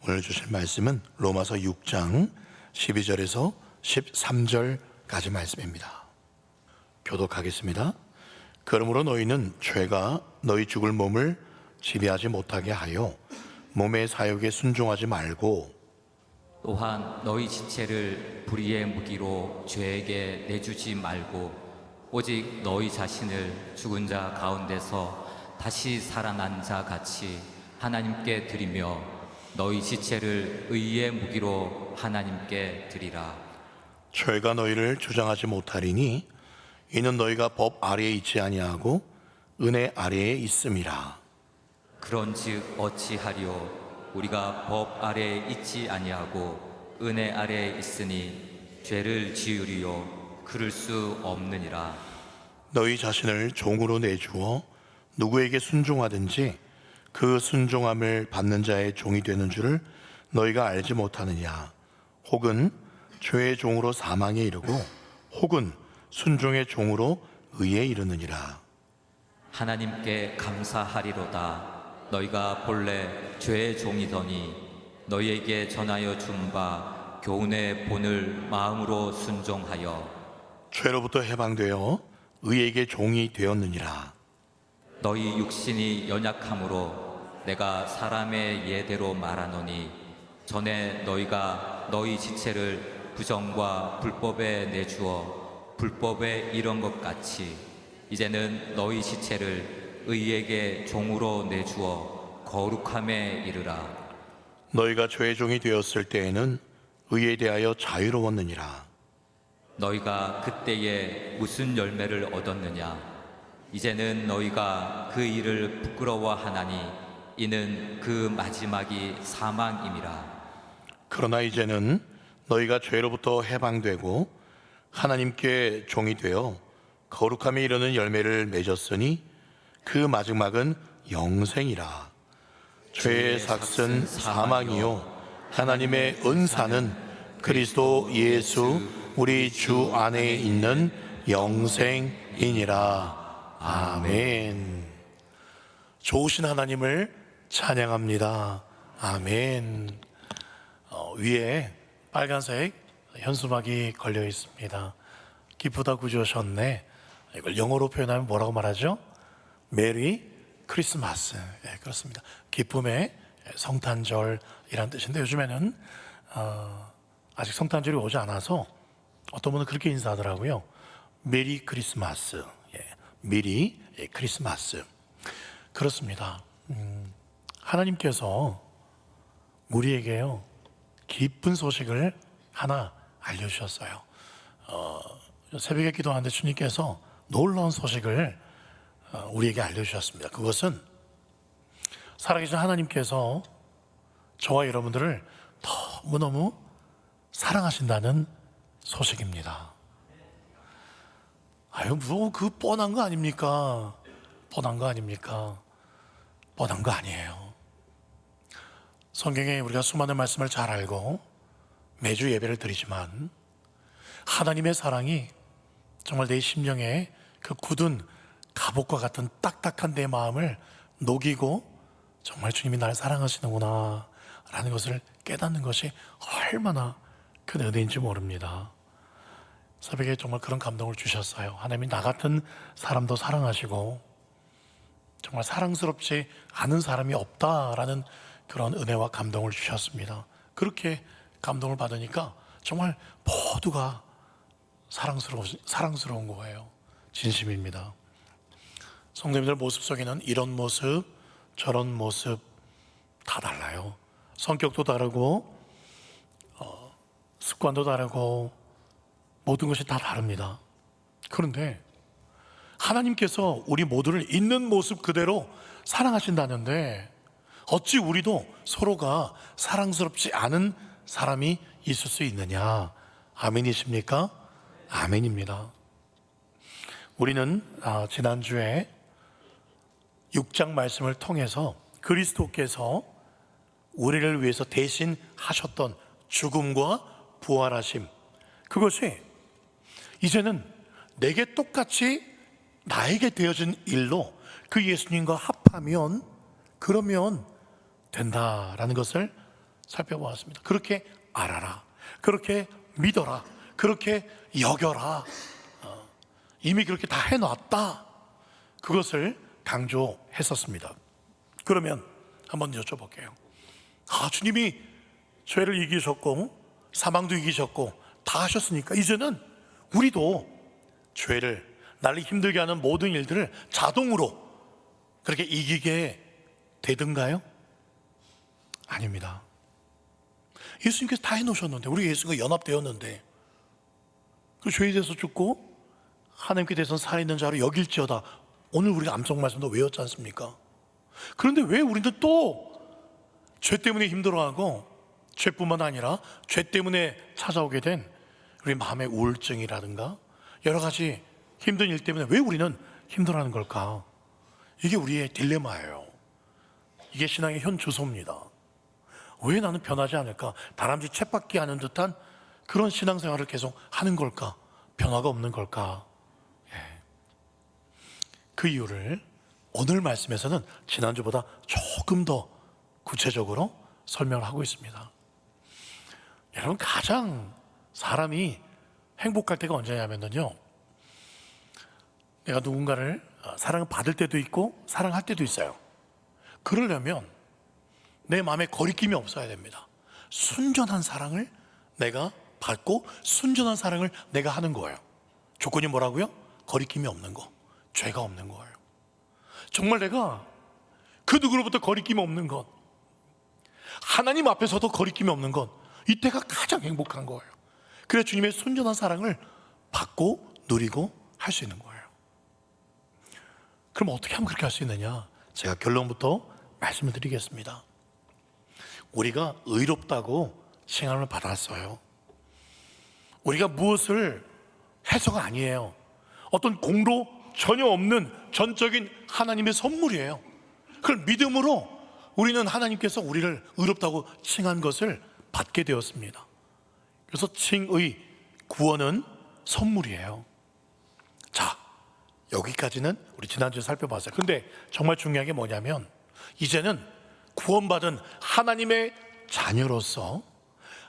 오늘 주실 말씀은 로마서 6장 12절에서 13절까지 말씀입니다. 교독하겠습니다. 그러므로 너희는 죄가 너희 죽을 몸을 지배하지 못하게 하여 몸의 사욕에 순종하지 말고, 또한 너희 지체를 불의의 무기로 죄에게 내주지 말고 오직 너희 자신을 죽은 자 가운데서 다시 살아난 자 같이 하나님께 드리며 너희 지체를 의의 무기로 하나님께 드리라. 죄가 너희를 주장하지 못하리니 이는 너희가 법 아래에 있지 아니하고 은혜 아래에 있음이라. 그런즉 어찌하리요? 우리가 법 아래에 있지 아니하고 은혜 아래에 있으니 죄를 지으리요? 그럴 수 없느니라. 너희 자신을 종으로 내주어 누구에게 순종하든지 그 순종함을 받는 자의 종이 되는 줄을 너희가 알지 못하느냐? 혹은 죄의 종으로 사망에 이르고 혹은 순종의 종으로 의에 이르느니라. 하나님께 감사하리로다. 너희가 본래 죄의 종이더니 너희에게 전하여 준 바 교훈의 본을 마음으로 순종하여 죄로부터 해방되어 의에게 종이 되었느니라. 너희 육신이 연약함으로 내가 사람의 예대로 말하노니 전에 너희가 너희 지체를 부정과 불법에 내주어 불법에 이른 것 같이 이제는 너희 지체를 의에게 종으로 내주어 거룩함에 이르라. 너희가 죄의 종이 되었을 때에는 의에 대하여 자유로웠느니라. 너희가 그때에 무슨 열매를 얻었느냐? 이제는 너희가 그 일을 부끄러워하나니 이는 그 마지막이 사망임이라. 그러나 이제는 너희가 죄로부터 해방되고 하나님께 종이 되어 거룩함에 이르는 열매를 맺었으니 그 마지막은 영생이라. 죄의 삭은 사망이요 하나님의 은사는 그리스도 예수 우리 주 안에 있는 영생이니라. 아멘. 좋으신 하나님을 찬양합니다. 아멘. 위에 빨간색 현수막이 걸려 있습니다. 기쁘다 구주셨네. 이걸 영어로 표현하면 뭐라고 말하죠? 메리 크리스마스. 네, 그렇습니다. 기쁨의 성탄절이란 뜻인데 요즘에는 아직 성탄절이 오지 않아서 어떤 분은 그렇게 인사하더라고요. 메리 크리스마스. 미리 크리스마스. 그렇습니다. 하나님께서 우리에게요 기쁜 소식을 하나 알려주셨어요. 새벽에 기도하는데 주님께서 놀라운 소식을 우리에게 알려주셨습니다. 그것은 살아계신 하나님께서 저와 여러분들을 너무너무 사랑하신다는 소식입니다. 아유, 뭐 그 뻔한 거 아닙니까? 뻔한 거 아닙니까? 뻔한 거 아니에요. 성경에 우리가 수많은 말씀을 잘 알고 매주 예배를 드리지만 하나님의 사랑이 정말 내 심령에 그 굳은 갑옷과 같은 딱딱한 내 마음을 녹이고 정말 주님이 나를 사랑하시는구나 라는 것을 깨닫는 것이 얼마나 큰 은혜인지 모릅니다. 새벽에 정말 그런 감동을 주셨어요. 하나님이 나 같은 사람도 사랑하시고 정말 사랑스럽지 않은 사람이 없다라는 그런 은혜와 감동을 주셨습니다. 그렇게 감동을 받으니까 정말 모두가 사랑스러운 거예요. 진심입니다. 성도님들 모습 속에는 이런 모습 저런 모습 다 달라요. 성격도 다르고 습관도 다르고 모든 것이 다 다릅니다. 그런데 하나님께서 우리 모두를 있는 모습 그대로 사랑하신다는데 어찌 우리도 서로가 사랑스럽지 않은 사람이 있을 수 있느냐? 아멘이십니까? 아멘입니다. 우리는 지난주에 6장 말씀을 통해서 그리스도께서 우리를 위해서 대신 하셨던 죽음과 부활하심, 그것이 이제는 내게 똑같이 나에게 되어진 일로 그 예수님과 합하면 그러면 된다라는 것을 살펴보았습니다. 그렇게 알아라, 그렇게 믿어라, 그렇게 여겨라. 이미 그렇게 다 해놨다. 그것을 강조했었습니다. 그러면 한번 여쭤볼게요. 주님이 죄를 이기셨고 사망도 이기셨고 다 하셨으니까 이제는 우리도 죄를, 나를 힘들게 하는 모든 일들을 자동으로 그렇게 이기게 되든가요? 아닙니다. 예수님께서 다 해놓으셨는데, 우리 예수가 연합되었는데, 그 죄에 대해서 죽고 하나님께 대해서는 살아있는 자로 여길지어다, 오늘 우리가 암송 말씀도 외웠지 않습니까? 그런데 왜 우리는 또 죄 때문에 힘들어하고, 죄뿐만 아니라 죄 때문에 찾아오게 된 우리 마음의 우울증이라든가 여러 가지 힘든 일 때문에 왜 우리는 힘들어하는 걸까? 이게 우리의 딜레마예요. 이게 신앙의 현 주소입니다. 왜 나는 변하지 않을까? 다람쥐 쳇바퀴 하는 듯한 그런 신앙생활을 계속 하는 걸까? 변화가 없는 걸까? 그 이유를 오늘 말씀에서는 지난주보다 조금 더 구체적으로 설명을 하고 있습니다. 여러분, 가장 사람이 행복할 때가 언제냐면요, 내가 누군가를 사랑을 받을 때도 있고 사랑할 때도 있어요. 그러려면 내 마음에 거리낌이 없어야 됩니다. 순전한 사랑을 내가 받고 순전한 사랑을 내가 하는 거예요. 조건이 뭐라고요? 거리낌이 없는 거, 죄가 없는 거예요. 정말 내가 그 누구로부터 거리낌이 없는 것, 하나님 앞에서도 거리낌이 없는 것, 이때가 가장 행복한 거예요. 그래서 주님의 순전한 사랑을 받고 누리고 할 수 있는 거예요. 그럼 어떻게 하면 그렇게 할 수 있느냐? 제가 결론부터 말씀을 드리겠습니다. 우리가 의롭다고 칭함을 받았어요. 우리가 무엇을 해서가 아니에요. 어떤 공로 전혀 없는 전적인 하나님의 선물이에요. 그걸 믿음으로 우리는 하나님께서 우리를 의롭다고 칭한 것을 받게 되었습니다. 그래서 칭의, 구원은 선물이에요. 자, 여기까지는 우리 지난주에 살펴봤어요. 근데 정말 중요한 게 뭐냐면, 이제는 구원받은 하나님의 자녀로서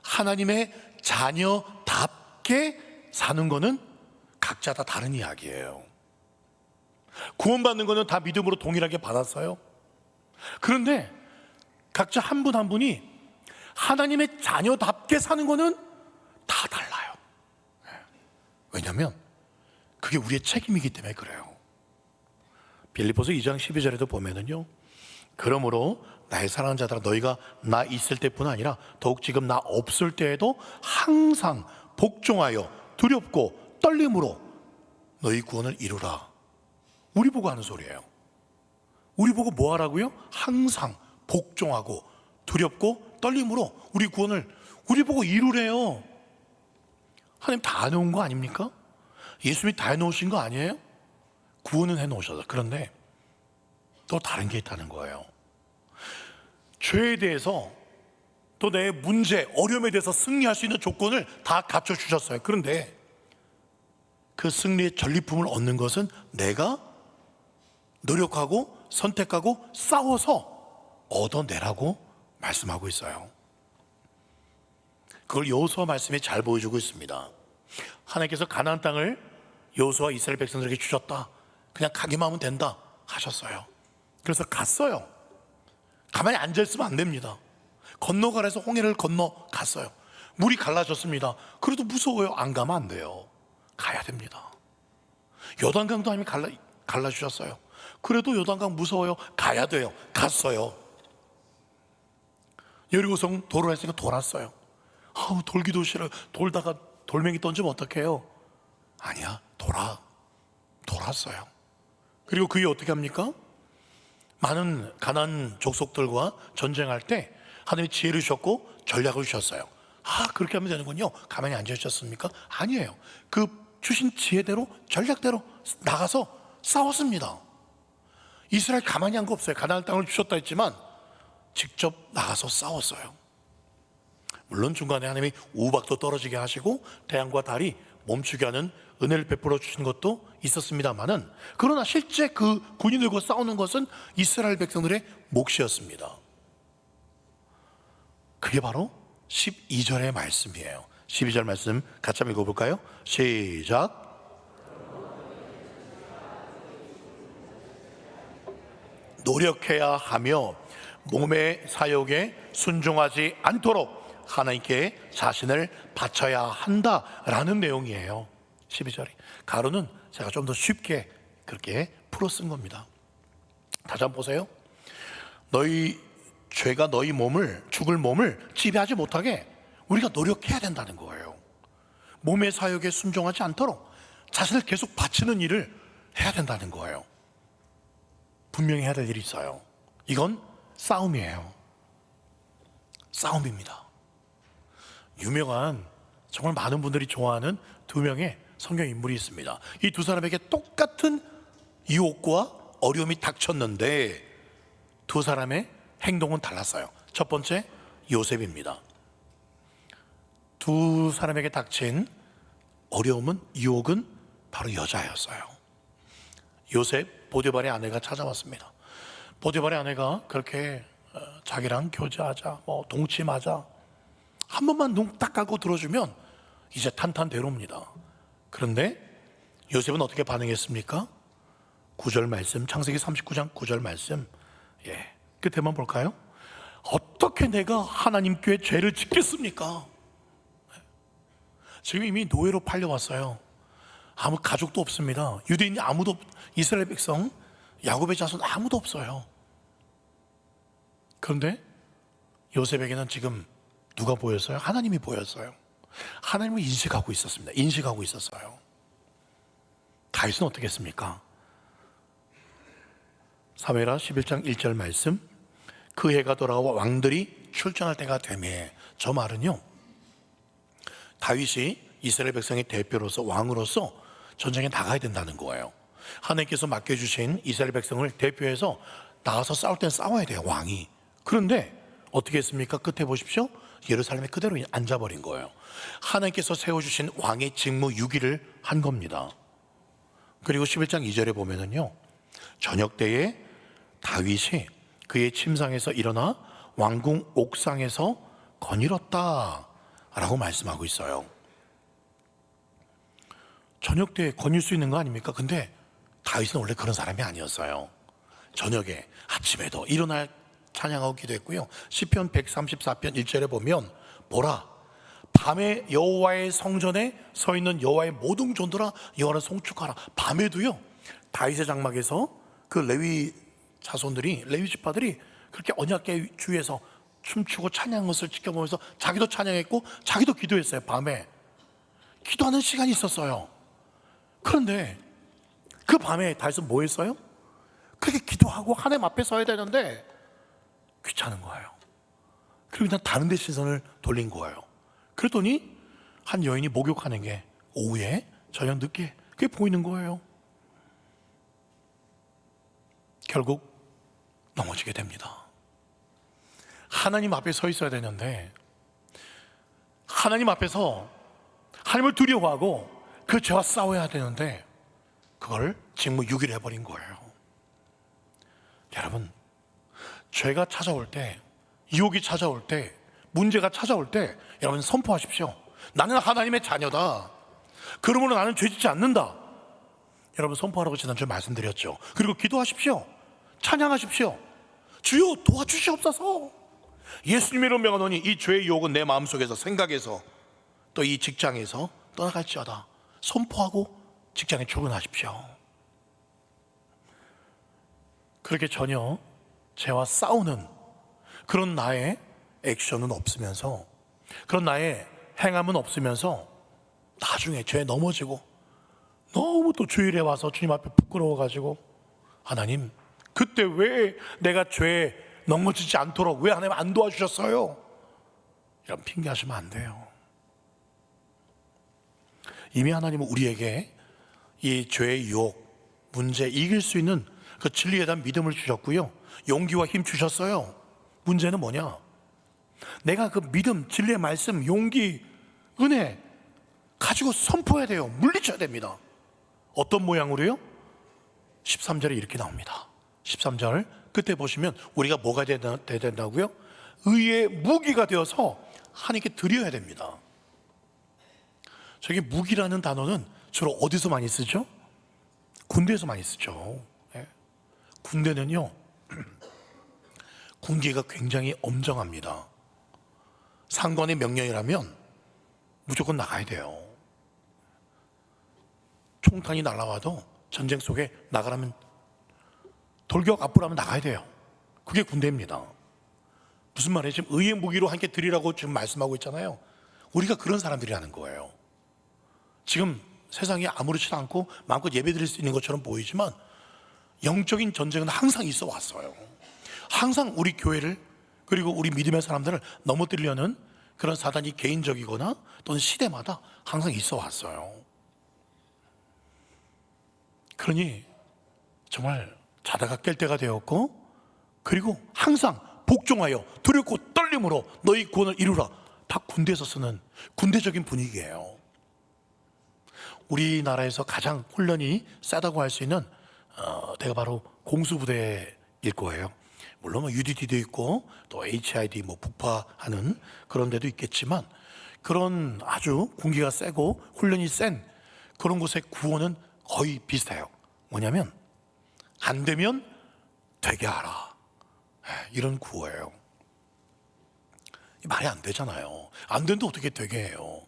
하나님의 자녀답게 사는 거는 각자 다 다른 이야기예요. 구원받는 거는 다 믿음으로 동일하게 받았어요. 그런데 각자 한 분 한 분이 하나님의 자녀답게 사는 거는 다 달라요. 왜냐하면 그게 우리의 책임이기 때문에 그래요. 빌립보서 2장 12절에도 보면은요, 그러므로 나의 사랑하는 자들아, 너희가 나 있을 때뿐 아니라 더욱 지금 나 없을 때에도 항상 복종하여 두렵고 떨림으로 너희 구원을 이루라. 우리 보고 하는 소리예요. 우리 보고 뭐 하라고요? 항상 복종하고 두렵고 떨림으로 우리 구원을 우리 보고 이루래요. 하나님 다 해놓은 거 아닙니까? 예수님이 다 해놓으신 거 아니에요? 구원은 해놓으셔서. 그런데 또 다른 게 있다는 거예요. 죄에 대해서 또 내 문제, 어려움에 대해서 승리할 수 있는 조건을 다 갖춰주셨어요. 그런데 그 승리의 전리품을 얻는 것은 내가 노력하고 선택하고 싸워서 얻어내라고 말씀하고 있어요. 그걸 여호수아 말씀이 잘 보여주고 있습니다. 하나님께서 가나안 땅을 여호수아 이스라엘 백성들에게 주셨다. 그냥 가기만 하면 된다 하셨어요. 그래서 갔어요. 가만히 앉아있으면 안 됩니다. 건너가라 해서 홍해를 건너갔어요. 물이 갈라졌습니다. 그래도 무서워요. 안 가면 안 돼요. 가야 됩니다. 요단강도 하나님이 갈라주셨어요. 그래도 요단강 무서워요. 가야 돼요. 갔어요. 여리고성 도로 했으니까 돌았어요. 돌기도 싫어요. 돌다가 돌멩이 던지면 어떡해요? 아니야, 돌았어요. 그리고 그게 어떻게 합니까? 많은 가나안 족속들과 전쟁할 때 하나님이 지혜를 주셨고 전략을 주셨어요. 그렇게 하면 되는군요. 가만히 앉아 있었습니까? 아니에요. 그 주신 지혜대로 전략대로 나가서 싸웠습니다. 이스라엘 가만히 한 거 없어요. 가나안 땅을 주셨다 했지만 직접 나가서 싸웠어요. 물론 중간에 하나님이 우박도 떨어지게 하시고 태양과 달이 멈추게 하는 은혜를 베풀어 주신 것도 있었습니다만은, 그러나 실제 그 군인들과 싸우는 것은 이스라엘 백성들의 몫이었습니다. 그게 바로 12절의 말씀이에요. 12절 말씀 같이 한번 읽어볼까요? 시작. 노력해야 하며 몸의 사욕에 순종하지 않도록 하나님께 자신을 바쳐야 한다라는 내용이에요. 12절이. 가로는 제가 좀 더 쉽게 그렇게 풀어 쓴 겁니다. 다시 한번 보세요. 너희 죄가 너희 몸을, 죽을 몸을 지배하지 못하게 우리가 노력해야 된다는 거예요. 몸의 사욕에 순종하지 않도록 자신을 계속 바치는 일을 해야 된다는 거예요. 분명히 해야 될 일이 있어요. 이건 싸움이에요. 싸움입니다. 유명한, 정말 많은 분들이 좋아하는 두 명의 성경 인물이 있습니다. 이 두 사람에게 똑같은 유혹과 어려움이 닥쳤는데 두 사람의 행동은 달랐어요. 첫 번째, 요셉입니다. 두 사람에게 닥친 어려움은, 유혹은 바로 여자였어요. 요셉, 보디발의 아내가 찾아왔습니다. 보디발의 아내가 그렇게 자기랑 교제하자, 동침하자, 한 번만 눈 딱 감고 들어주면 이제 탄탄대로입니다. 그런데 요셉은 어떻게 반응했습니까? 9절 말씀, 창세기 39장 9절 말씀, 끝에만 볼까요? 어떻게 내가 하나님께 죄를 짓겠습니까? 지금 이미 노예로 팔려왔어요. 아무 가족도 없습니다. 유대인이 아무도, 이스라엘 백성, 야곱의 자손 아무도 없어요. 그런데 요셉에게는 지금 누가 보였어요? 하나님이 보였어요. 하나님을 인식하고 있었습니다. 인식하고 있었어요. 다윗은 어떻게 했습니까? 사무엘하 11장 1절 말씀, 그 해가 돌아와 왕들이 출전할 때가 되매. 저 말은요, 다윗이 이스라엘 백성의 대표로서, 왕으로서 전쟁에 나가야 된다는 거예요. 하나님께서 맡겨주신 이스라엘 백성을 대표해서 나가서 싸울 땐 싸워야 돼요, 왕이. 그런데 어떻게 했습니까? 끝에 보십시오. 예루살렘에 그대로 앉아버린 거예요. 하나님께서 세워주신 왕의 직무 유기를 한 겁니다. 그리고 11장 2절에 보면은요, 저녁 때에 다윗이 그의 침상에서 일어나 왕궁 옥상에서 거닐었다 라고 말씀하고 있어요. 저녁 때 거닐 수 있는 거 아닙니까? 근데 다윗은 원래 그런 사람이 아니었어요. 저녁에, 아침에도 일어나 찬양하고 기도했고요. 시편 134편 1절에 보면, 보라, 밤에 여호와의 성전에 서 있는 여호와의 모든 존들아 여호와를 송축하라. 밤에도요, 다윗의 장막에서 그 레위 자손들이, 레위 지파들이 그렇게 언약궤 주위에서 춤추고 찬양하는 것을 지켜보면서 자기도 찬양했고 자기도 기도했어요. 밤에 기도하는 시간이 있었어요. 그런데 그 밤에 다윗은 뭐 했어요? 그렇게 기도하고 하나님 앞에 서야 되는데 귀찮은 거예요. 그리고 그냥 다른 데 시선을 돌린 거예요. 그랬더니 한 여인이 목욕하는 게 오후에, 저녁 늦게, 그게 보이는 거예요. 결국 넘어지게 됩니다. 하나님 앞에 서 있어야 되는데, 하나님 앞에서 하나님을 두려워하고 그 죄와 싸워야 되는데 그걸 직무 유기를 해버린 거예요. 여러분, 죄가 찾아올 때, 유혹이 찾아올 때, 문제가 찾아올 때 여러분 선포하십시오. 나는 하나님의 자녀다. 그러므로 나는 죄짓지 않는다. 여러분 선포하라고 지난주에 말씀드렸죠. 그리고 기도하십시오. 찬양하십시오. 주여 도와주시옵소서. 예수님의 이름 명하노니 이 죄의 유혹은 내 마음속에서, 생각에서, 또 이 직장에서 떠나갈지어다. 선포하고 직장에 출근하십시오. 그렇게 전혀 죄와 싸우는 그런 나의 액션은 없으면서, 그런 나의 행함은 없으면서 나중에 죄에 넘어지고 너무 또 주일에 와서 주님 앞에 부끄러워가지고, 하나님 그때 왜 내가 죄에 넘어지지 않도록 왜 하나님 안 도와주셨어요? 이런 핑계하시면 안 돼요. 이미 하나님은 우리에게 이 죄의 유혹, 문제 이길 수 있는 그 진리에 대한 믿음을 주셨고요, 용기와 힘 주셨어요. 문제는 뭐냐? 내가 그 믿음, 진리의 말씀, 용기, 은혜 가지고 선포해야 돼요. 물리쳐야 됩니다. 어떤 모양으로요? 13절에 이렇게 나옵니다. 13절 끝에 보시면 우리가 뭐가 돼야 된다고요? 의의 무기가 되어서 하나님께 드려야 됩니다. 저기 무기라는 단어는 주로 어디서 많이 쓰죠? 군대에서 많이 쓰죠. 예. 군대는요, 군기가 굉장히 엄정합니다. 상관의 명령이라면 무조건 나가야 돼요. 총탄이 날아와도 전쟁 속에 나가라면, 돌격 앞으로 하면 나가야 돼요. 그게 군대입니다. 무슨 말이에요? 지금 의의 무기로 함께 드리라고 지금 말씀하고 있잖아요. 우리가 그런 사람들이라는 거예요. 지금 세상에 아무렇지도 않고 마음껏 예배 드릴 수 있는 것처럼 보이지만 영적인 전쟁은 항상 있어 왔어요. 항상 우리 교회를, 그리고 우리 믿음의 사람들을 넘어뜨리려는 그런 사단이 개인적이거나 또는 시대마다 항상 있어 왔어요. 그러니 정말 자다가 깰 때가 되었고, 그리고 항상 복종하여 두렵고 떨림으로 너희 구원을 이루라. 다 군대에서 쓰는 군대적인 분위기예요. 우리나라에서 가장 훈련이 세다고 할 수 있는 데가 바로 공수부대일 거예요. 물론 뭐 UDT도 있고 또 HID 뭐 북파하는 그런 데도 있겠지만, 그런 아주 군기가 세고 훈련이 센 그런 곳의 구호는 거의 비슷해요. 뭐냐면 안 되면 되게 하라, 이런 구호예요. 말이 안 되잖아요. 안 되는데 어떻게 되게 해요?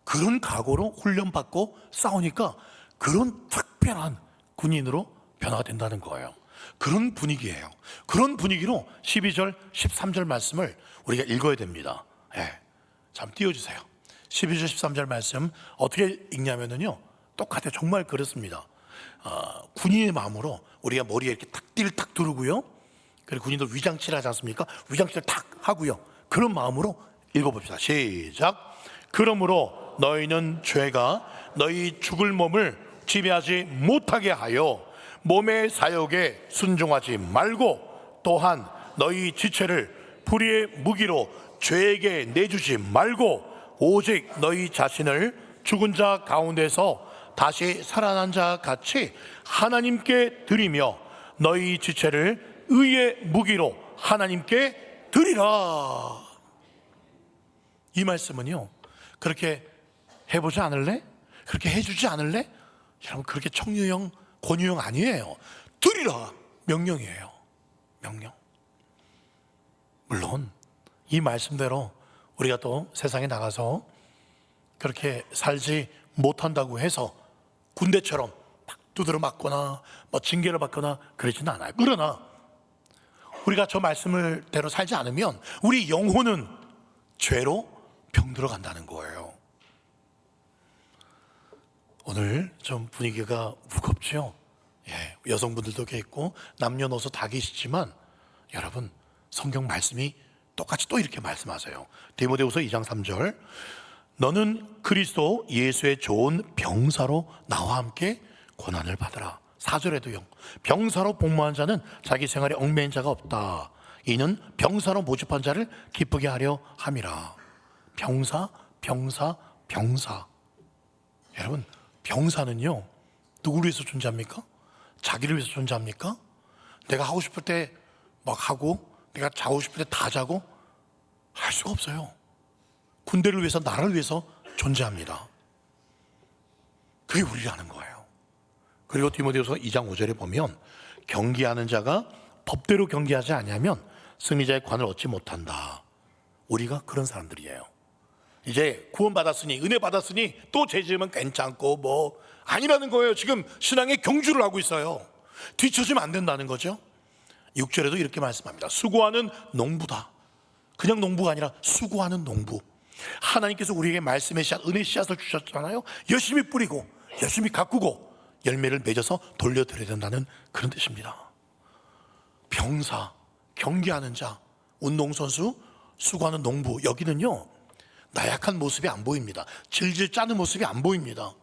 그런 각오로 훈련받고 싸우니까 그런 특별한 군인으로 변화된다는 거예요. 그런 분위기예요. 그런 분위기로 12절, 13절 말씀을 우리가 읽어야 됩니다. 잠 띄워주세요. 12절, 13절 말씀 어떻게 읽냐면요, 똑같아요. 정말 그렇습니다. 군인의 마음으로 우리가 머리에 이렇게 탁 띠를 탁 두르고요, 그리고 군인들 위장치를 하지 않습니까? 위장치를 탁 하고요, 그런 마음으로 읽어봅시다. 시작. 그러므로 너희는 죄가 너희 죽을 몸을 지배하지 못하게 하여 몸의 사욕에 순종하지 말고, 또한 너희 지체를 불의의 무기로 죄에게 내주지 말고, 오직 너희 자신을 죽은 자 가운데서 다시 살아난 자 같이 하나님께 드리며 너희 지체를 의의 무기로 하나님께 드리라. 이 말씀은요, 그렇게 해보지 않을래? 그렇게 해주지 않을래? 여러분, 그렇게 청유형, 권유형 아니에요. 드리라, 명령이에요. 명령. 물론 이 말씀대로 우리가 또 세상에 나가서 그렇게 살지 못한다고 해서 군대처럼 막 두드려 맞거나 뭐 징계를 받거나 그러지는 않아요. 그러나 우리가 저 말씀을대로 살지 않으면 우리 영혼은 죄로 병들어 간다는 거예요. 오늘 좀 분위기가 무겁죠? 여성분들도 계시고 남녀노소 다 계시지만, 여러분, 성경 말씀이 똑같이 또 이렇게 말씀하세요. 디모데후서 2장 3절, 너는 그리스도 예수의 좋은 병사로 나와 함께 고난을 받으라. 4절에도요, 병사로 복무한 자는 자기 생활에 얽매인 자가 없다. 이는 병사로 모집한 자를 기쁘게 하려 함이라. 병사, 병사, 병사. 여러분, 병사는요, 누구를 위해서 존재합니까? 자기를 위해서 존재합니까? 내가 하고 싶을 때 막 하고, 내가 자고 싶을 때 다 자고 할 수가 없어요. 군대를 위해서, 나라를 위해서 존재합니다. 그게 우리라는 거예요. 그리고 디모데후서 2장 5절에 보면, 경계하는 자가 법대로 경계하지 않으면 승리자의 관을 얻지 못한다. 우리가 그런 사람들이에요. 이제 구원받았으니, 은혜 받았으니 또 죄지으면 괜찮고 뭐 아니라는 거예요. 지금 신앙의 경주를 하고 있어요. 뒤처지면 안 된다는 거죠. 6절에도 이렇게 말씀합니다. 수고하는 농부다. 그냥 농부가 아니라 수고하는 농부. 하나님께서 우리에게 말씀의 씨앗, 은혜의 씨앗을 주셨잖아요. 열심히 뿌리고 열심히 가꾸고 열매를 맺어서 돌려드려야 된다는 그런 뜻입니다. 병사, 경계하는 자, 운동선수, 수고하는 농부, 여기는요, 나약한 모습이 안 보입니다. 질질 짜는 모습이 안 보입니다.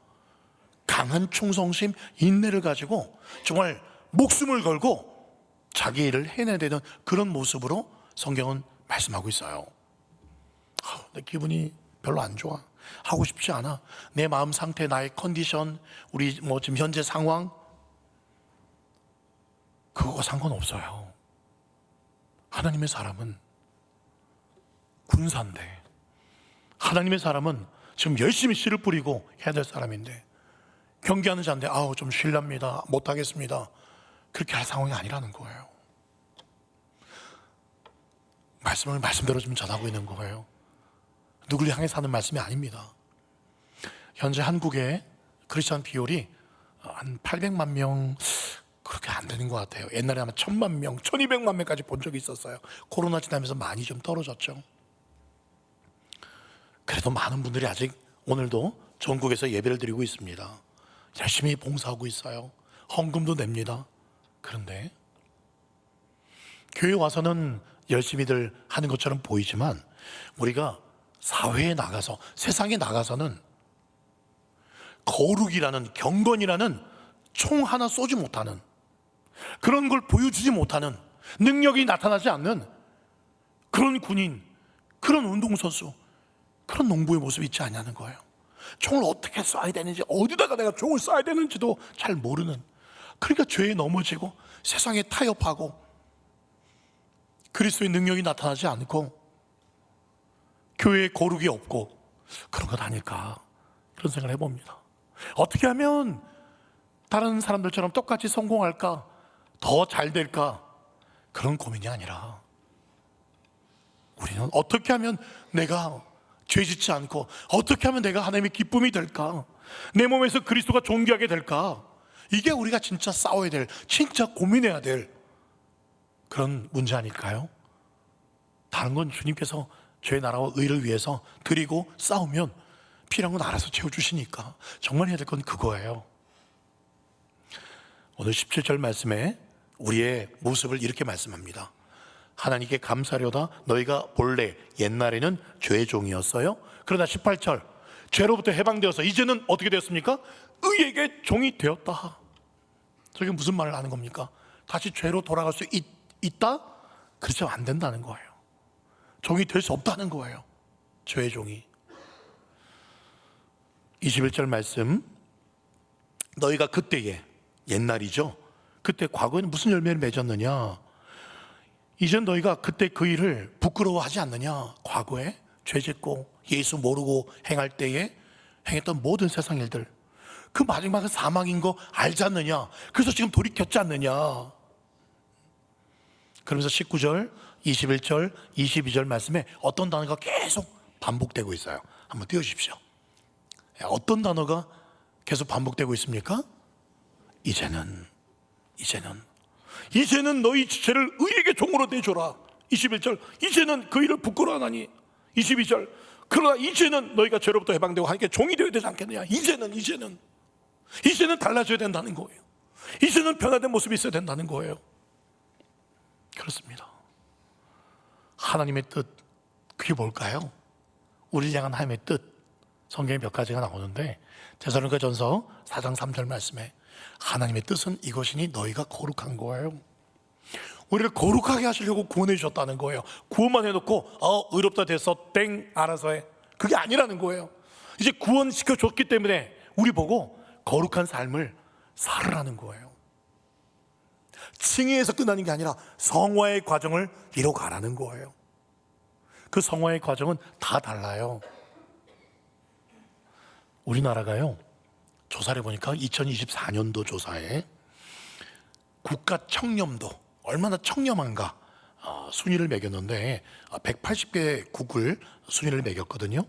강한 충성심, 인내를 가지고 정말 목숨을 걸고 자기 일을 해내야 되는 그런 모습으로 성경은 말씀하고 있어요. 내 기분이 별로 안 좋아. 하고 싶지 않아. 내 마음 상태, 나의 컨디션, 우리 뭐 지금 현재 상황, 그거가 상관없어요. 하나님의 사람은 군사인데, 하나님의 사람은 지금 열심히 씨를 뿌리고 해야 될 사람인데, 경기하는 자인데 아우 좀 쉴랍니다, 못하겠습니다, 그렇게 할 상황이 아니라는 거예요. 말씀을 말씀대로 좀 전하고 있는 거예요. 누구를 향해 사는 말씀이 아닙니다. 현재 한국의 크리스천 비율이 한 800만 명 그렇게 안 되는 것 같아요. 옛날에 아마 1000만 명, 1200만 명까지 본 적이 있었어요. 코로나 지나면서 많이 좀 떨어졌죠. 그래도 많은 분들이 아직 오늘도 전국에서 예배를 드리고 있습니다. 열심히 봉사하고 있어요. 헌금도 냅니다. 그런데 교회 와서는 열심히들 하는 것처럼 보이지만, 우리가 사회에 나가서, 세상에 나가서는 거룩이라는, 경건이라는 총 하나 쏘지 못하는, 그런 걸 보여주지 못하는, 능력이 나타나지 않는 그런 군인, 그런 운동선수, 그런 농부의 모습이 있지 않냐는 거예요. 총을 어떻게 쏴야 되는지, 어디다가 내가 총을 쏴야 되는지도 잘 모르는, 그러니까 죄에 넘어지고 세상에 타협하고 그리스도의 능력이 나타나지 않고 교회에 거룩이 없고 그런 것 아닐까, 그런 생각을 해봅니다. 어떻게 하면 다른 사람들처럼 똑같이 성공할까, 더 잘 될까, 그런 고민이 아니라 우리는 어떻게 하면 내가 죄짓지 않고, 어떻게 하면 내가 하나님의 기쁨이 될까, 내 몸에서 그리스도가 존귀하게 될까, 이게 우리가 진짜 싸워야 될, 진짜 고민해야 될 그런 문제 아닐까요? 다른 건 주님께서 죄의 나라와 의를 위해서 드리고 싸우면 필요한 건 알아서 채워주시니까 정말 해야 될 건 그거예요. 오늘 17절 말씀에 우리의 모습을 이렇게 말씀합니다. 하나님께 감사하려다 너희가 본래 옛날에는 죄의 종이었어요. 그러나 18절, 죄로부터 해방되어서 이제는 어떻게 되었습니까? 의에게 종이 되었다. 저게 무슨 말을 하는 겁니까? 다시 죄로 돌아갈 수 있다? 그렇죠, 안 된다는 거예요. 종이 될 수 없다는 거예요. 죄의 종이. 21절 말씀, 너희가 그때에, 옛날이죠, 그때 과거에는 무슨 열매를 맺었느냐, 이젠 너희가 그때 그 일을 부끄러워하지 않느냐. 과거에 죄짓고 예수 모르고 행할 때에 행했던 모든 세상 일들, 그 마지막은 사망인 거 알지 않느냐. 그래서 지금 돌이켰지 않느냐. 그러면서 19절, 21절, 22절 말씀에 어떤 단어가 계속 반복되고 있어요. 한번 띄워주십시오. 어떤 단어가 계속 반복되고 있습니까? 이제는 너희 죄를 의에게 종으로 내줘라. 21절, 이제는 그 일을 부끄러워하나니. 22절, 그러나 이제는 너희가 죄로부터 해방되고 하나님께 종이 되어야 되지 않겠느냐. 이제는 달라져야 된다는 거예요. 이제는 변화된 모습이 있어야 된다는 거예요. 그렇습니다. 하나님의 뜻, 그게 뭘까요? 우리를 향한 하나님의 뜻, 성경에 몇 가지가 나오는데, 데살로니가전서 4장 3절 말씀에 하나님의 뜻은 이것이니 너희가 거룩한 거예요. 우리를 거룩하게 하시려고 구원해 주셨다는 거예요. 구원만 해놓고 의롭다 돼서 땡 알아서 해, 그게 아니라는 거예요. 이제 구원시켜 줬기 때문에 우리 보고 거룩한 삶을 살으라는 거예요. 칭의에서 끝나는 게 아니라 성화의 과정을 이뤄가라는 거예요. 그 성화의 과정은 다 달라요. 우리나라가요, 조사를 해보니까 2024년도 조사에 국가 청렴도 얼마나 청렴한가 순위를 매겼는데 180개 국을 순위를 매겼거든요.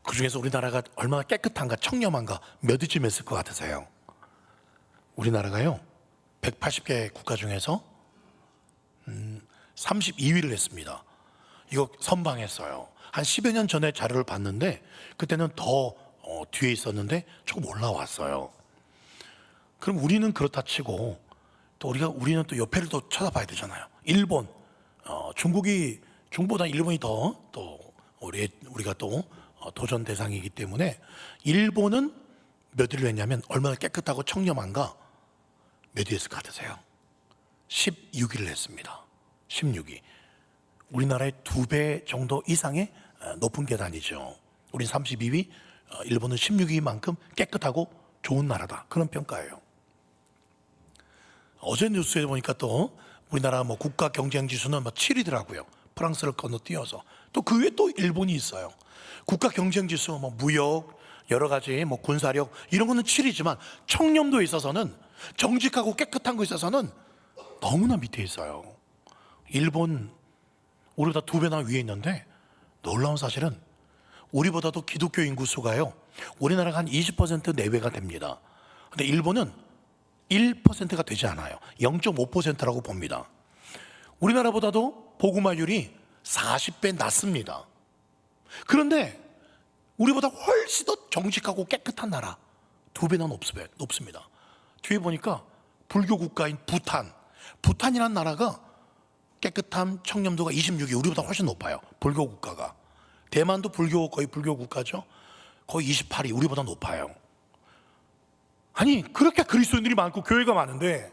그 중에서 우리나라가 얼마나 깨끗한가, 청렴한가 몇 위쯤 했을 것 같으세요? 우리나라가요 180개 국가 중에서 32위를 했습니다. 이거 선방했어요. 한 10여 년 전에 자료를 봤는데 그때는 더 뒤에 있었는데 조금 올라왔어요. 그럼 우리는 그렇다 치고 또 우리는 또 옆에를 또 쳐다봐야 되잖아요. 일본, 중국보다 일본이 더 우리가 또 도전 대상이기 때문에 일본은 몇 위를 했냐면 얼마나 깨끗하고 청렴한가 몇 위 했을 것 같으세요? 16위를 했습니다. 16위. 우리나라의 2배 정도 이상의 높은 계단이죠. 우린 32위, 일본은 16위만큼 깨끗하고 좋은 나라다, 그런 평가예요. 어제 뉴스에 보니까 또 우리나라 국가 경쟁 지수는 7위더라고요. 프랑스를 건너뛰어서 또 그 위에 또 일본이 있어요. 국가 경쟁 지수, 뭐 무역, 여러 가지 뭐 군사력 이런 거는 7이지만 청렴도에 있어서는 정직하고 깨끗한 거에 있어서는 너무나 밑에 있어요. 일본 우리보다 2배나 위에 있는데 놀라운 사실은 우리보다도 기독교 인구 수가요. 우리나라가 한 20% 내외가 됩니다. 근데 일본은 1%가 되지 않아요. 0.5%라고 봅니다. 우리나라보다도 복음화율이 40배 낮습니다. 그런데 우리보다 훨씬 더 정직하고 깨끗한 나라 2배나 높습니다. 뒤에 보니까 불교 국가인 부탄이라는 나라가 깨끗함 청렴도가 26위, 우리보다 훨씬 높아요. 불교 국가가. 대만도 거의 불교 국가죠. 거의 28위, 우리보다 높아요. 아니 그렇게 그리스도인들이 많고 교회가 많은데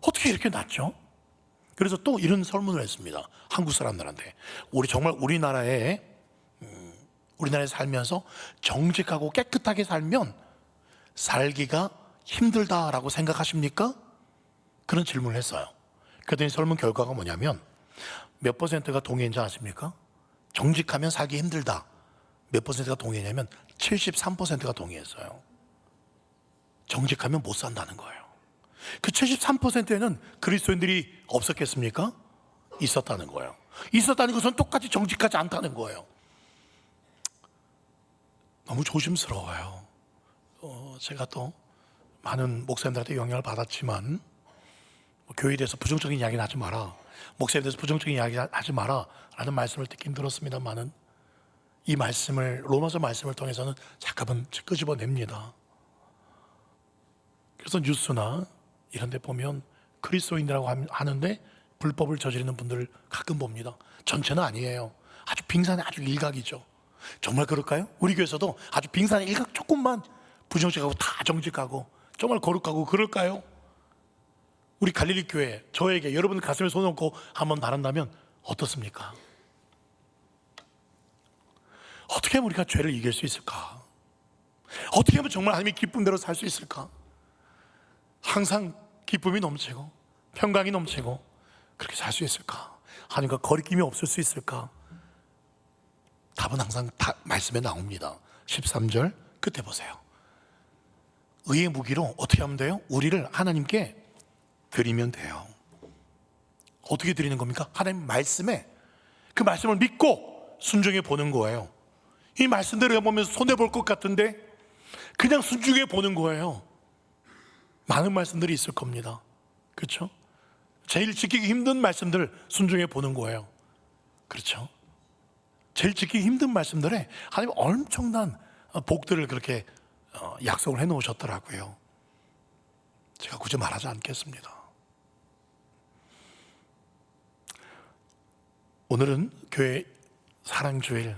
어떻게 이렇게 낮죠? 그래서 또 이런 설문을 했습니다. 한국 사람들한테. 정말 우리나라에 살면서 정직하고 깨끗하게 살면 살기가 힘들다라고 생각하십니까? 그런 질문을 했어요. 그랬더니 설문 결과가 뭐냐면 몇 퍼센트가 동의인지 아십니까? 정직하면 살기 힘들다. 몇 퍼센트가 동의했냐면 73%가 동의했어요. 정직하면 못 산다는 거예요. 그 73%에는 그리스도인들이 없었겠습니까? 있었다는 거예요. 있었다는 것은 똑같이 정직하지 않다는 거예요. 너무 조심스러워요. 제가 또 많은 목사님들한테 영향을 받았지만 교회에 대해서 부정적인 이야기는 하지 마라, 목사님에 대해서 부정적인 이야기 하지 마라 라는 말씀을 듣긴 들었습니다만은 이 말씀을, 로마서 말씀을 통해서는 잠깐은 끄집어냅니다. 그래서 뉴스나 이런 데 보면 그리스도인이라고 하는데 불법을 저지르는 분들을 가끔 봅니다. 전체는 아니에요. 아주 빙산의 아주 일각이죠. 정말 그럴까요? 우리 교회에서도 아주 빙산의 일각 조금만 부정직하고 다 정직하고 정말 거룩하고 그럴까요? 우리 갈릴리 교회, 저에게 여러분 가슴에 손 얹고 한번 바란다면 어떻습니까? 어떻게 하면 우리가 죄를 이길 수 있을까? 어떻게 하면 정말 하나님의 기쁨대로 살 수 있을까? 항상 기쁨이 넘치고 평강이 넘치고 그렇게 살 수 있을까? 하나님과 거리낌이 없을 수 있을까? 답은 항상 다 말씀에 나옵니다. 13절 끝에 보세요. 의의 무기로 어떻게 하면 돼요? 우리를 하나님께 드리면 돼요. 어떻게 드리는 겁니까? 하나님 말씀에 그 말씀을 믿고 순종해 보는 거예요. 이 말씀대로 해보면서 손해볼 것 같은데 그냥 순종해 보는 거예요. 많은 말씀들이 있을 겁니다. 그렇죠? 제일 지키기 힘든 말씀들 순종해 보는 거예요. 그렇죠? 제일 지키기 힘든 말씀들에 하나님 엄청난 복들을 그렇게 약속을 해놓으셨더라고요. 제가 굳이 말하지 않겠습니다. 오늘은 교회 사랑주일,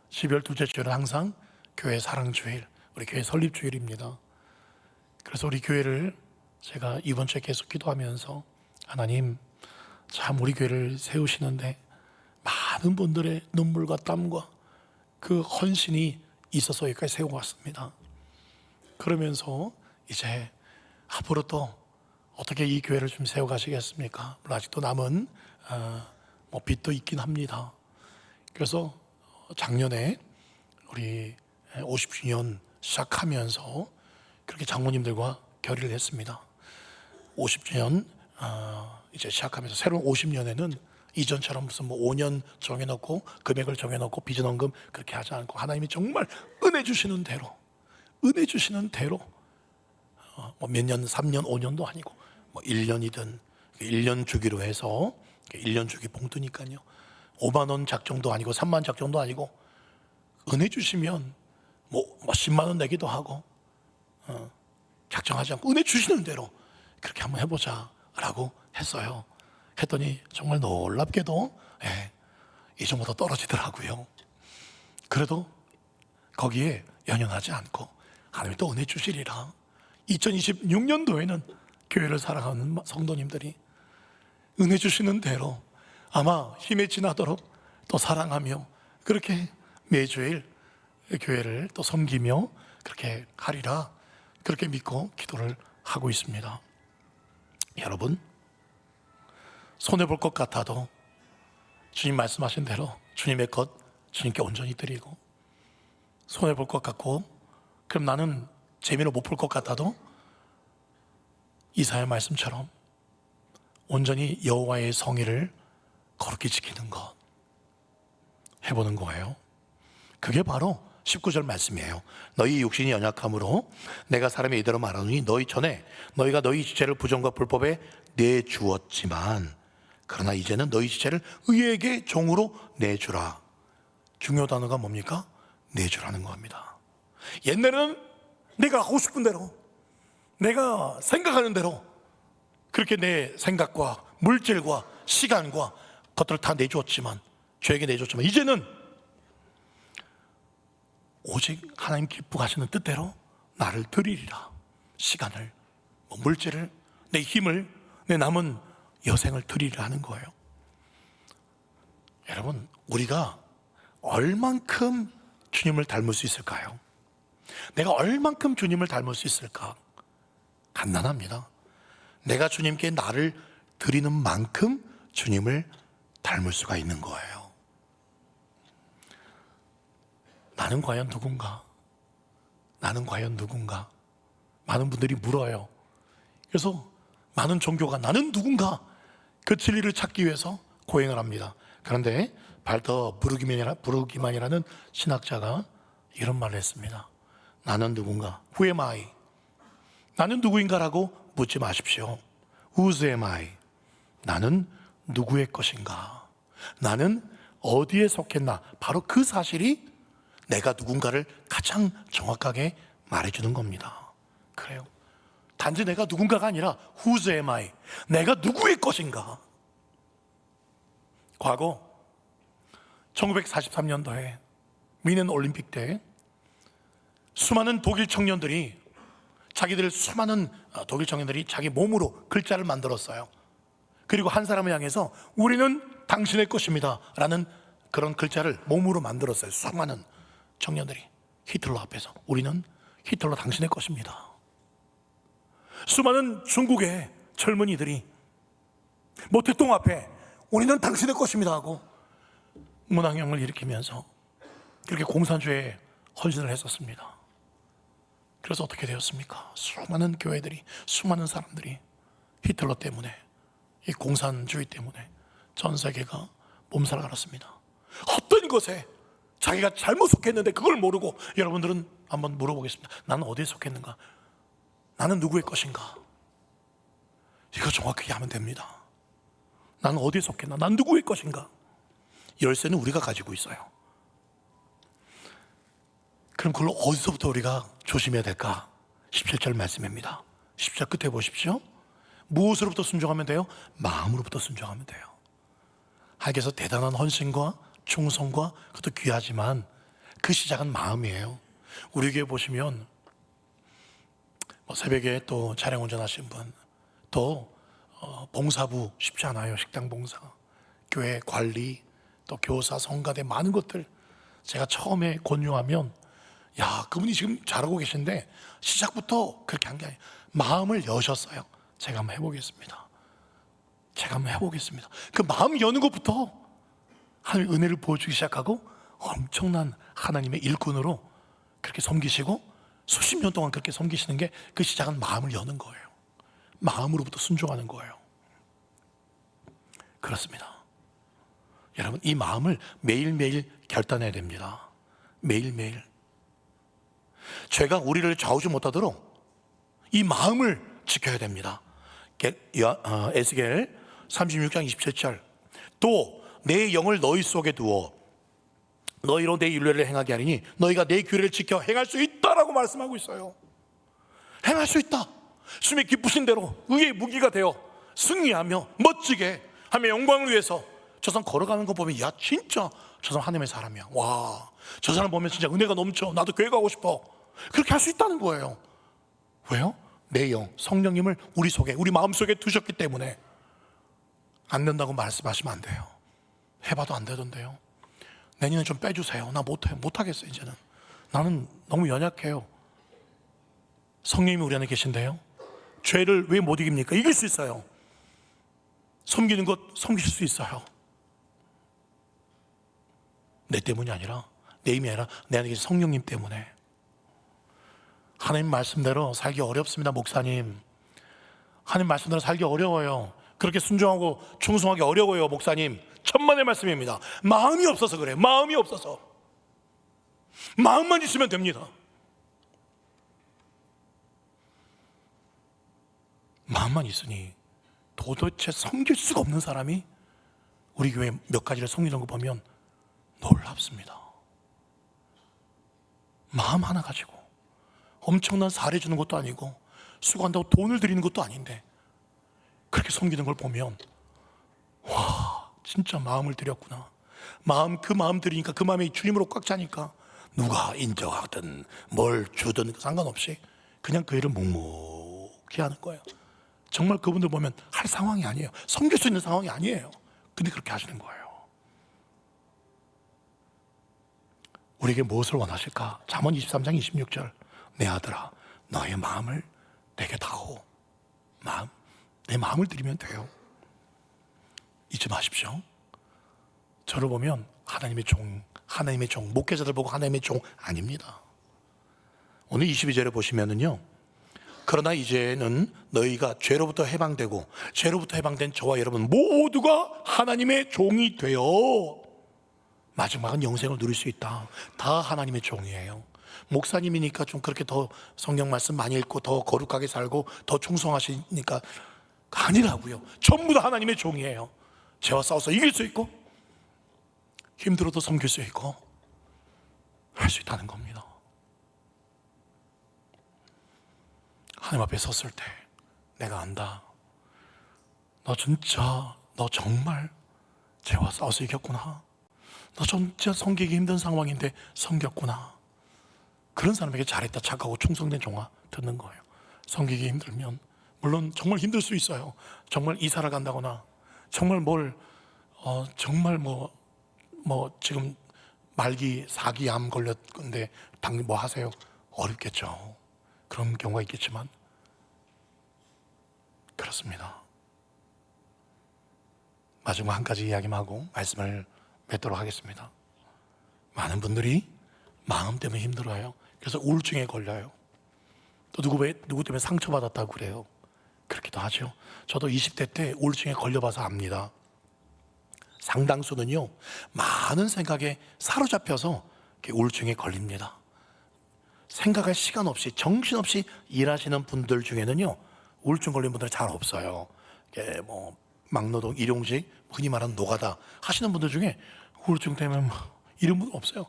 12월 둘째 주일은 항상 교회 사랑주일, 우리 교회 설립주일입니다. 그래서 우리 교회를 제가 이번 주에 계속 기도하면서 하나님 참 우리 교회를 세우시는데 많은 분들의 눈물과 땀과 그 헌신이 있어서 여기까지 세워왔습니다. 그러면서 이제 앞으로 또 어떻게 이 교회를 좀 세워가시겠습니까? 물론 아직도 남은 빚도 있긴 합니다. 그래서 작년에 우리 50주년 시작하면서 그렇게 장모님들과 결의를 했습니다. 50주년 이제 시작하면서 새로운 50년에는 이전처럼 무슨 5년 정해놓고 금액을 정해놓고 비전원금 그렇게 하지 않고 하나님이 정말 은혜 주시는 대로 몇 년, 3년, 5년도 아니고 1년이든 1년 주기로 해서 1년 주기 봉투니까요. 5만 원 작정도 아니고 3만 작정도 아니고 은혜 주시면 10만 원 내기도 하고 작정하지 않고 은혜 주시는 대로 그렇게 한번 해보자라고 했어요. 했더니 정말 놀랍게도 예전보다 떨어지더라고요. 그래도 거기에 연연하지 않고 하나님이 또 은혜 주시리라. 2026년도에는 교회를 사랑하는 성도님들이 은혜 주시는 대로 아마 힘에 지나도록 또 사랑하며 그렇게 매주일 교회를 또 섬기며 그렇게 하리라, 그렇게 믿고 기도를 하고 있습니다. 여러분, 손해볼 것 같아도 주님 말씀하신 대로 주님의 것 주님께 온전히 드리고, 손해볼 것 같고 그럼 나는 재미로 못 볼 것 같아도 이사야 말씀처럼 온전히 여호와의 성의를 거룩히 지키는 것 해보는 거예요. 그게 바로 19절 말씀이에요. 너희 육신이 연약함으로 내가 사람의 이대로 말하노니 너희 전에 너희가 너희 지체를 부정과 불법에 내주었지만 그러나 이제는 너희 지체를 의에게 종으로 내주라. 중요 단어가 뭡니까? 내주라는 겁니다. 옛날에는 내가 하고 싶은 대로, 내가 생각하는 대로 그렇게 내 생각과 물질과 시간과 것들을 다 내주었지만, 죄에게 내줬지만 이제는 오직 하나님 기뻐하시는 뜻대로 나를 드리리라. 시간을, 물질을, 내 힘을, 내 남은 여생을 드리리라 하는 거예요. 여러분, 우리가 얼만큼 주님을 닮을 수 있을까요? 내가 얼만큼 주님을 닮을 수 있을까? 간단합니다. 내가 주님께 나를 드리는 만큼 주님을 닮을 수가 있는 거예요. 나는 과연 누군가? 나는 과연 누군가? 많은 분들이 물어요. 그래서 많은 종교가 나는 누군가? 그 진리를 찾기 위해서 고행을 합니다. 그런데 발터 브루기만이라는 신학자가 이런 말을 했습니다. 나는 누군가? Who am I? 나는 누구인가라고 묻지 마십시오. Whose am I? 나는 누구의 것인가? 나는 어디에 속했나? 바로 그 사실이 내가 누군가를 가장 정확하게 말해주는 겁니다. 그래요. 단지 내가 누군가가 아니라 Whose am I? 내가 누구의 것인가? 과거 1943년도에 미넨 올림픽 때 수많은 독일 청년들이 독일 청년들이 자기 몸으로 글자를 만들었어요. 그리고 한 사람을 향해서 우리는 당신의 것입니다 라는 그런 글자를 몸으로 만들었어요. 수많은 청년들이 히틀러 앞에서 우리는 히틀러 당신의 것입니다. 수많은 중국의 젊은이들이 모택동 앞에 우리는 당신의 것입니다 하고 문항영을 일으키면서 그렇게 공산주의에 헌신을 했었습니다. 그래서 어떻게 되었습니까? 수많은 교회들이, 수많은 사람들이 히틀러 때문에, 이 공산주의 때문에 전 세계가 몸살을 앓았습니다. 어떤 것에 자기가 잘못 속했는데 그걸 모르고, 여러분들은 한번 물어보겠습니다. 나는 어디에 속했는가? 나는 누구의 것인가? 이거 정확하게 하면 됩니다. 나는 어디에 속했나? 난 누구의 것인가? 열쇠는 우리가 가지고 있어요. 그럼 그걸 어디서부터 우리가 조심해야 될까? 17절 말씀입니다. 10절 끝에 보십시오. 무엇으로부터 순종하면 돼요? 마음으로부터 순종하면 돼요. 하나님께서 대단한 헌신과 충성과 그것도 귀하지만 그 시작은 마음이에요. 우리 교회 보시면 새벽에 또 차량 운전하시는 분, 또 봉사부 쉽지 않아요. 식당 봉사, 교회 관리, 또 교사, 성가대 많은 것들 제가 처음에 권유하면 야, 그분이 지금 잘하고 계신데 시작부터 그렇게 한 게 아니에요. 마음을 여셨어요. 제가 한번 해보겠습니다. 그 마음 여는 것부터 하나님의 은혜를 보여주기 시작하고 엄청난 하나님의 일꾼으로 그렇게 섬기시고 수십 년 동안 그렇게 섬기시는 게 그 시작은 마음을 여는 거예요. 마음으로부터 순종하는 거예요. 그렇습니다. 여러분, 이 마음을 매일매일 결단해야 됩니다. 매일매일. 죄가 우리를 좌우지 못하도록 이 마음을 지켜야 됩니다. 에스겔 36장 27절 또 내 영을 너희 속에 두어 너희로 내 율례를 행하게 하리니 너희가 내 규례를 지켜 행할 수 있다라고 말씀하고 있어요. 행할 수 있다. 주님의 기쁘신 대로 의의 무기가 되어 승리하며 멋지게 하며 영광을 위해서 저 사람 걸어가는 거 보면 야, 진짜 저 사람 하나님의 사람이야. 와, 저 사람 보면 진짜 은혜가 넘쳐. 나도 교회 가고 싶어. 그렇게 할 수 있다는 거예요. 왜요? 내 영, 성령님을 우리 속에, 우리 마음속에 두셨기 때문에. 안 된다고 말씀하시면 안 돼요. 해봐도 안 되던데요. 내년에 좀 빼주세요. 나 못하겠어요. 이제는 나는 너무 연약해요. 성령님이 우리 안에 계신데요, 죄를 왜 못 이깁니까? 이길 수 있어요. 섬기는 것 섬기실 수 있어요. 내 때문이 아니라, 내 힘이 아니라 내 안에 계신 성령님 때문에. 하나님 말씀대로 살기 어렵습니다, 목사님. 하나님 말씀대로 살기 어려워요. 그렇게 순종하고 충성하기 어려워요, 목사님. 천만의 말씀입니다. 마음이 없어서 그래요. 마음이 없어서. 마음만 있으면 됩니다. 마음만 있으니 도대체 섬길 수가 없는 사람이 우리 교회 몇 가지를 섬기는 거 보면 놀랍습니다. 마음 하나 가지고 엄청난 사례 주는 것도 아니고 수고한다고 돈을 드리는 것도 아닌데 그렇게 섬기는 걸 보면 와, 진짜 마음을 드렸구나. 그 마음 드리니까 그 마음이 주님으로 꽉 차니까 누가 인정하든 뭘 주든 상관없이 그냥 그 일을 묵묵히 하는 거예요. 정말 그분들 보면 할 상황이 아니에요. 섬길 수 있는 상황이 아니에요. 근데 그렇게 하시는 거예요. 우리에게 무엇을 원하실까? 잠언 23장 26절. 내 아들아, 너의 마음을 내게 다오. 내 마음을 드리면 돼요. 잊지 마십시오. 저를 보면 하나님의 종, 목회자들 보고 하나님의 종 아닙니다. 오늘 22절에 보시면은요, 그러나 이제는 너희가 죄로부터 해방되고 죄로부터 해방된 저와 여러분 모두가 하나님의 종이 되어 마지막은 영생을 누릴 수 있다. 다 하나님의 종이에요. 목사님이니까 좀 그렇게 더 성경 말씀 많이 읽고 더 거룩하게 살고 더 충성하시니까 아니라고요. 전부 다 하나님의 종이에요. 죄와 싸워서 이길 수 있고 힘들어도 섬길 수 있고 할 수 있다는 겁니다. 하나님 앞에 섰을 때 내가 안다. 너 정말 죄와 싸워서 이겼구나. 너 진짜 섬기기 힘든 상황인데 섬겼구나. 그런 사람에게 잘했다 착하고 충성된 종아 듣는 거예요. 섬기기 힘들면 물론 정말 힘들 수 있어요. 정말 이사를 간다거나 정말 정말 지금 말기 사기 암 걸렸는데 당장 뭐 하세요? 어렵겠죠. 그런 경우가 있겠지만 그렇습니다. 마지막 한 가지 이야기만 하고 말씀을 맺도록 하겠습니다. 많은 분들이 마음 때문에 힘들어요. 그래서 우울증에 걸려요. 또 누구 때문에 상처받았다고 그래요. 그렇기도 하죠. 저도 20대 때 우울증에 걸려봐서 압니다. 상당수는요, 많은 생각에 사로잡혀서 우울증에 걸립니다. 생각할 시간 없이 정신없이 일하시는 분들 중에는요, 우울증 걸린 분들은 잘 없어요. 막노동, 일용직, 흔히 말하는 노가다 하시는 분들 중에 우울증 때문에 이런 분 없어요.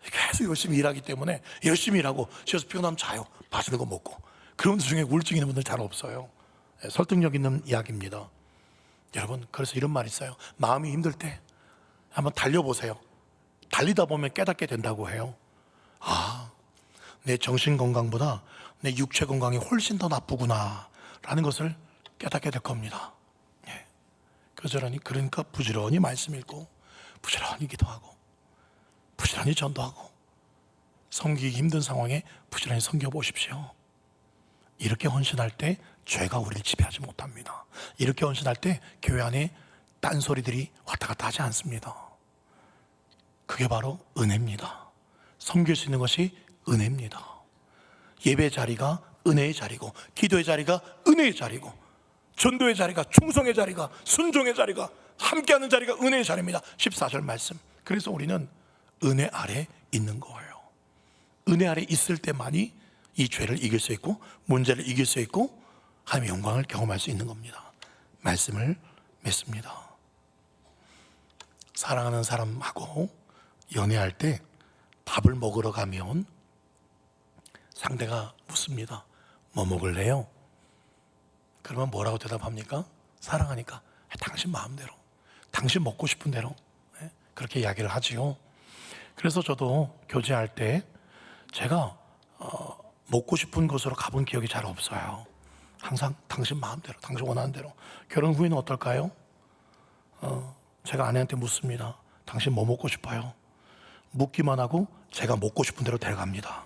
계속 열심히 일하기 때문에 열심히 일하고 쉬어서 피곤하면 자요. 맛있는 거 먹고. 그런 분들 중에 우울증 있는 분들 잘 없어요. 설득력 있는 이야기입니다. 여러분, 그래서 이런 말이 있어요. 마음이 힘들 때 한번 달려보세요. 달리다 보면 깨닫게 된다고 해요. 내 정신 건강보다 내 육체 건강이 훨씬 더 나쁘구나 라는 것을 깨닫게 될 겁니다. 그러니까 부지런히 말씀 읽고 부지런히 기도하고 부지런히 전도하고 섬기기 힘든 상황에 부지런히 섬겨보십시오. 이렇게 헌신할 때 죄가 우리를 지배하지 못합니다. 이렇게 헌신할 때 교회 안에 딴소리들이 왔다 갔다 하지 않습니다. 그게 바로 은혜입니다. 섬길 수 있는 것이 은혜입니다. 예배 자리가 은혜의 자리고 기도의 자리가 은혜의 자리고 전도의 자리가 충성의 자리가 순종의 자리가 함께하는 자리가 은혜의 자리입니다. 14절 말씀. 그래서 우리는 은혜 아래 있는 거예요. 은혜 아래 있을 때만이 이 죄를 이길 수 있고 문제를 이길 수 있고 하나님의 영광을 경험할 수 있는 겁니다. 말씀을 맺습니다. 사랑하는 사람하고 연애할 때 밥을 먹으러 가면 상대가 묻습니다. 뭐 먹을래요? 그러면 뭐라고 대답합니까? 사랑하니까 당신 마음대로, 당신 먹고 싶은 대로 그렇게 이야기를 하지요. 그래서 저도 교제할 때 제가 먹고 싶은 곳으로 가본 기억이 잘 없어요. 항상 당신 마음대로, 당신 원하는 대로. 결혼 후에는 어떨까요? 제가 아내한테 묻습니다. 당신 뭐 먹고 싶어요? 묻기만 하고 제가 먹고 싶은 대로 데려갑니다.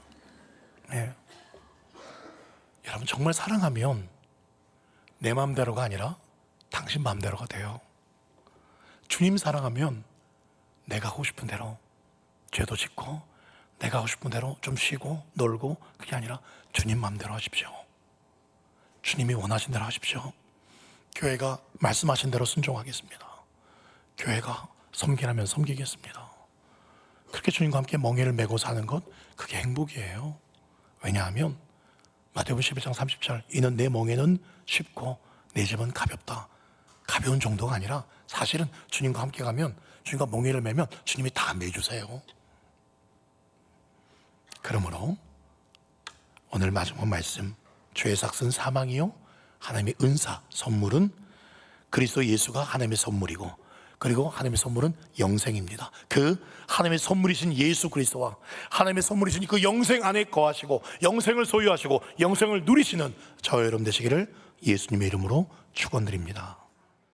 여러분, 정말 사랑하면 내 마음대로가 아니라 당신 마음대로가 돼요. 주님 사랑하면 내가 하고 싶은 대로, 죄도 짓고 내가 하고 싶은 대로 좀 쉬고 놀고, 그게 아니라 주님 마음대로 하십시오. 주님이 원하신 대로 하십시오. 교회가 말씀하신 대로 순종하겠습니다. 교회가 섬기라면 섬기겠습니다. 그렇게 주님과 함께 멍에를 메고 사는 것, 그게 행복이에요. 왜냐하면 마태복음 11장 30절, 이는 내 멍에는 쉽고 내 짐은 가볍다. 가벼운 정도가 아니라 사실은 주님과 함께 가면, 주님과 멍에를 메면 주님이 다 메주세요. 그러므로 오늘 마지막 말씀, 죄의 삭은 사망이요 하나님의 은사, 선물은 그리스도 예수가 하나님의 선물이고, 그리고 하나님의 선물은 영생입니다. 그 하나님의 선물이신 예수 그리스도와 하나님의 선물이신 그 영생 안에 거하시고 영생을 소유하시고 영생을 누리시는 저와 여러분 되시기를 예수님의 이름으로 축원드립니다.